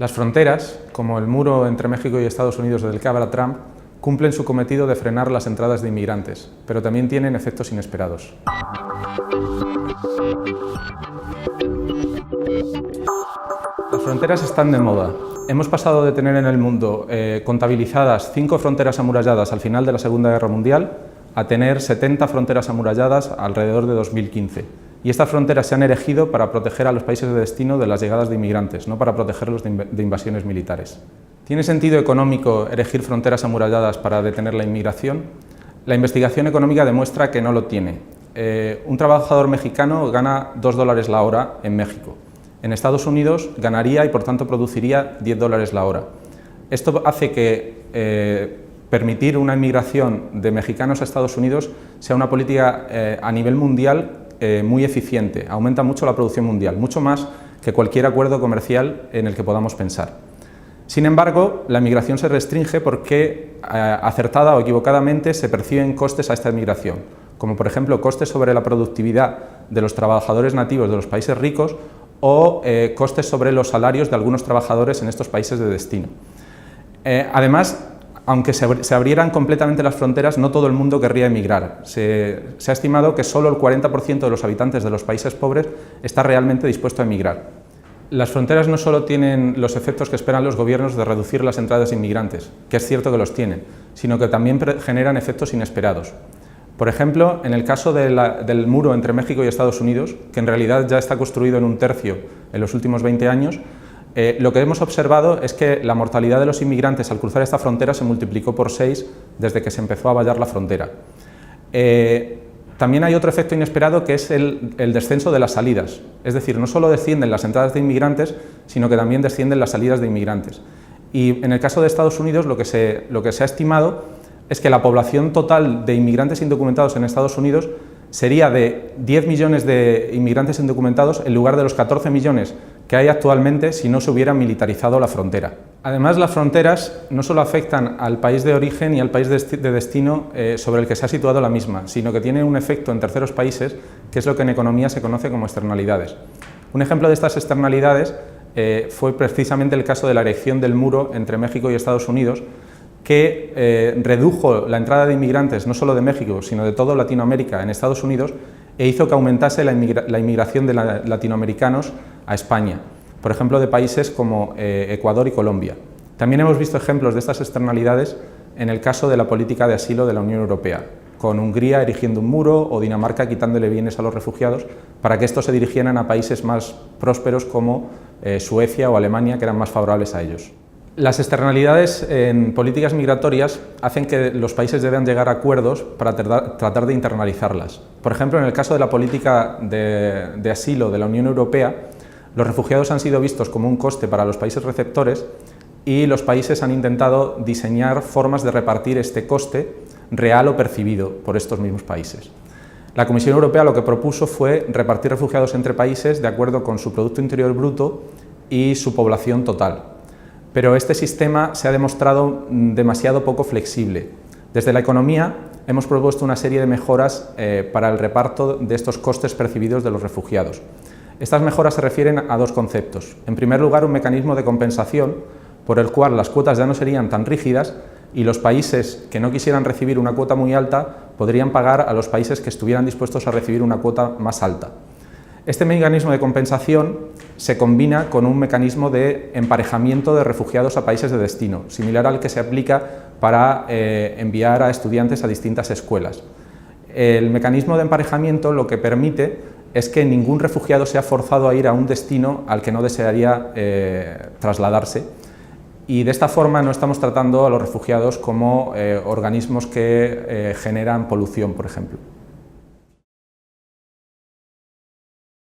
Las fronteras, como el muro entre México y Estados Unidos del que habla Trump, cumplen su cometido de frenar las entradas de inmigrantes, pero también tienen efectos inesperados. Las fronteras están de moda. Hemos pasado de tener en el mundo contabilizadas 5 fronteras amuralladas al final de la Segunda Guerra Mundial a tener 70 fronteras amuralladas alrededor de 2015. Y estas fronteras se han erigido para proteger a los países de destino de las llegadas de inmigrantes, no para protegerlos de invasiones militares. ¿Tiene sentido económico erigir fronteras amuralladas para detener la inmigración? La investigación económica demuestra que no lo tiene. Un trabajador mexicano gana $2 la hora en México. En Estados Unidos ganaría y por tanto produciría $10 la hora. Esto hace que permitir una inmigración de mexicanos a Estados Unidos sea una política a nivel mundial muy eficiente, aumenta mucho la producción mundial, mucho más que cualquier acuerdo comercial en el que podamos pensar. Sin embargo, la inmigración se restringe porque acertada o equivocadamente se perciben costes a esta inmigración, como por ejemplo costes sobre la productividad de los trabajadores nativos de los países ricos o costes sobre los salarios de algunos trabajadores en estos países de destino. Además, aunque se abrieran completamente las fronteras, no todo el mundo querría emigrar. Se ha estimado que solo el 40% de los habitantes de los países pobres está realmente dispuesto a emigrar. Las fronteras no solo tienen los efectos que esperan los gobiernos de reducir las entradas de inmigrantes, que es cierto que los tienen, sino que también generan efectos inesperados. Por ejemplo, en el caso del muro entre México y Estados Unidos, que en realidad ya está construido en 1/3 en los últimos 20 años, lo que hemos observado es que la mortalidad de los inmigrantes al cruzar esta frontera se multiplicó por 6 desde que se empezó a vallar la frontera. También hay otro efecto inesperado que es el descenso de las salidas, es decir, no solo descienden las entradas de inmigrantes, sino que también descienden las salidas de inmigrantes. Y en el caso de Estados Unidos lo que se ha estimado es que la población total de inmigrantes indocumentados en Estados Unidos sería de 10 millones de inmigrantes indocumentados en lugar de los 14 millones que hay actualmente si no se hubiera militarizado la frontera. Además, las fronteras no solo afectan al país de origen y al país de destino sobre el que se ha situado la misma, sino que tienen un efecto en terceros países, que es lo que en economía se conoce como externalidades. Un ejemplo de estas externalidades fue precisamente el caso de la erección del muro entre México y Estados Unidos, que redujo la entrada de inmigrantes no solo de México, sino de toda Latinoamérica en Estados Unidos e hizo que aumentase la inmigración de latinoamericanos a España, por ejemplo de países como Ecuador y Colombia. También hemos visto ejemplos de estas externalidades en el caso de la política de asilo de la Unión Europea, con Hungría erigiendo un muro o Dinamarca quitándole bienes a los refugiados para que estos se dirigieran a países más prósperos como Suecia o Alemania, que eran más favorables a ellos. Las externalidades en políticas migratorias hacen que los países deban llegar a acuerdos para tratar de internalizarlas. Por ejemplo, en el caso de la política de asilo de la Unión Europea, los refugiados han sido vistos como un coste para los países receptores y los países han intentado diseñar formas de repartir este coste real o percibido por estos mismos países. La Comisión Europea lo que propuso fue repartir refugiados entre países de acuerdo con su Producto Interior Bruto y su población total. Pero este sistema se ha demostrado demasiado poco flexible. Desde la economía hemos propuesto una serie de mejoras para el reparto de estos costes percibidos de los refugiados. Estas mejoras se refieren a 2 conceptos. En primer lugar, un mecanismo de compensación por el cual las cuotas ya no serían tan rígidas y los países que no quisieran recibir una cuota muy alta podrían pagar a los países que estuvieran dispuestos a recibir una cuota más alta. Este mecanismo de compensación se combina con un mecanismo de emparejamiento de refugiados a países de destino, similar al que se aplica para enviar a estudiantes a distintas escuelas. El mecanismo de emparejamiento lo que permite es que ningún refugiado sea forzado a ir a un destino al que no desearía trasladarse, y de esta forma no estamos tratando a los refugiados como organismos que generan polución, por ejemplo.